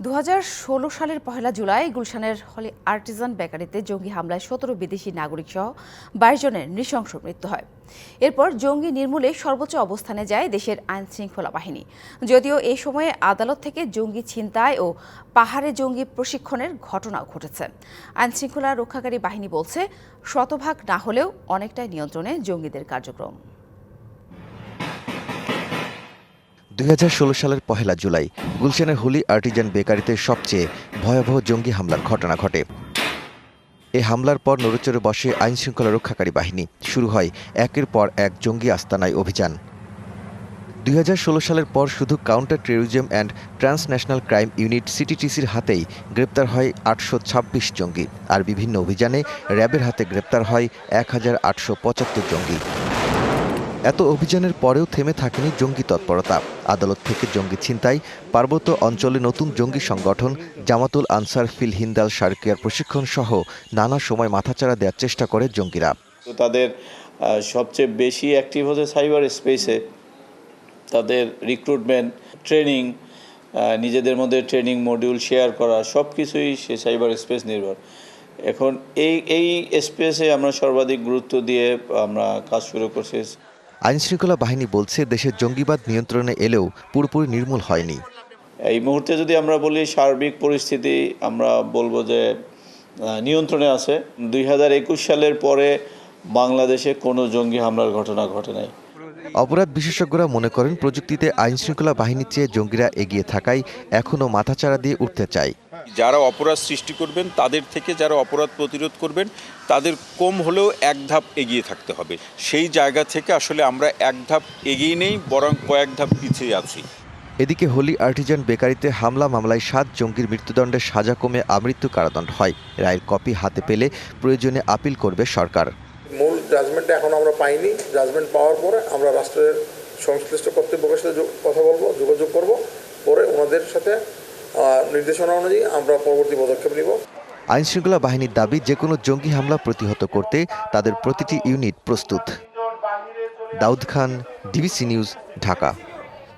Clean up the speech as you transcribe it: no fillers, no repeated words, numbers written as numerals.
2016 সালের 1 জুলাই গুলশানের Holey Artisan বেকারিতে জঙ্গি হামলায় 17 বিদেশি নাগরিক সহ 22 জনের নৃশংস মৃত্যু হয়। এরপর জঙ্গি নির্মূলে সর্বোচ্চ অবস্থানে যায় দেশের আইনশৃঙ্খলা বাহিনী। যদিও এই সময়ে আদালত থেকে জঙ্গি ছিনতাই ও পাহাড়ে জঙ্গি প্রশিক্ষণের ঘটনাও ঘটেছে। আইনশৃঙ্খলা রক্ষাকারী বাহিনী বলছে, শতভাগ না হলেও অনেকটাই নিয়ন্ত্রণে জঙ্গিদের কার্যক্রম। 2016 সালের 1 জুলাই গুলশানের হলি আর্টিজান বেকারিতে সবচেয়ে ভয়াবহ জঙ্গি হামলার ঘটনা ঘটে। এই হামলার পর নড়েচড়ে বসে আইনশৃঙ্খলা রক্ষাকারী বাহিনী। শুরু হয় একের পর এক জঙ্গি আস্তানায় অভিযান। 2016 সালের পর শুধু counter terrorism and transnational crime unit সিটিটিসির হাতেই গ্রেপ্তার হয় 826 জঙ্গি, আর বিভিন্ন অভিযানে র্যাবের হাতে গ্রেপ্তার হয় 1875 জঙ্গি। এত অভিযানের পরেও থেমে থাকেনি জঙ্গি তৎপরতা। আদালত থেকে জঙ্গি ছিনতাই, পার্বত্য অঞ্চলে নতুন জঙ্গি সংগঠন জামাতুল আনসার ফিল হিন্দাল সার্কিয়ার প্রশিক্ষণ সহ নানা সময় মাথাচাড়া দেওয়ার চেষ্টা করে জঙ্গিরা। তাদের সবচেয়ে বেশি অ্যাক্টিভ হচ্ছে সাইবার স্পেসে। তাদের রিক্রুটমেন্ট, ট্রেনিং, নিজেদের মধ্যে ট্রেনিং মডিউল শেয়ার করা, সব কিছুই সে সাইবার স্পেস নির্ভর। এখন এই স্পেসে আমরা সর্বাধিক গুরুত্ব দিয়ে আমরা কাজ শুরু করছি। আইনশৃঙ্খলা বাহিনী বলছে, দেশের জঙ্গিবাদ নিয়ন্ত্রণে এলেও পুরোপুরি নির্মূল হয়নি। এই মুহূর্তে যদি আমরা বলি সার্বিক পরিস্থিতি, আমরা বলবো যে নিয়ন্ত্রণে আছে। 2021 সালের পরে বাংলাদেশে কোনো জঙ্গি হামলার ঘটনা ঘটে নাই। অপরাধ বিশেষজ্ঞরা মনে করেন, প্রযুক্তিতে আইনশৃঙ্খলা বাহিনীর চেয়ে জঙ্গিরা এগিয়ে থাকায় এখনও মাথাচাড়া দিয়ে উঠতে চায়। যারা অপরাধ সৃষ্টি করবেন তাদের থেকে যারা অপরাধ প্রতিরোধ করবেন তাদের কম হলেও এক ধাপ এগিয়ে থাকতে হবে। সেই জায়গা থেকে আসলে আমরা এক ধাপ এগিয়ে নেই, বরং কয়েক ধাপ পিছিয়ে আছি। এদিকে হলি আর্টিজান বেকারিতে হামলা মামলায় 7 জঙ্গির মৃত্যুদণ্ডের সাজা কমে আমৃত্যু কারাদণ্ড হয়। রায়ের কপি হাতে পেলে প্রয়োজনে আপিল করবে সরকার। মূল জাজমেন্টটা এখন আমরা পাইনি। জাজমেন্ট পাওয়ার পরে আমরা রাষ্ট্রের সংশ্লিষ্ট কর্তৃপক্ষের সাথে কথা বলবো, যোগাযোগ করব, পরে ওনাদের সাথে নির্দেশনা অনুযায়ী আমরা পরবর্তী পদক্ষেপ নিব। আইনশৃঙ্খলা বাহিনীর দাবি, যে কোনো জঙ্গি হামলা প্রতিহত করতে তাদের প্রতিটি ইউনিট প্রস্তুত। Daud Khan, DBC news, Dhaka.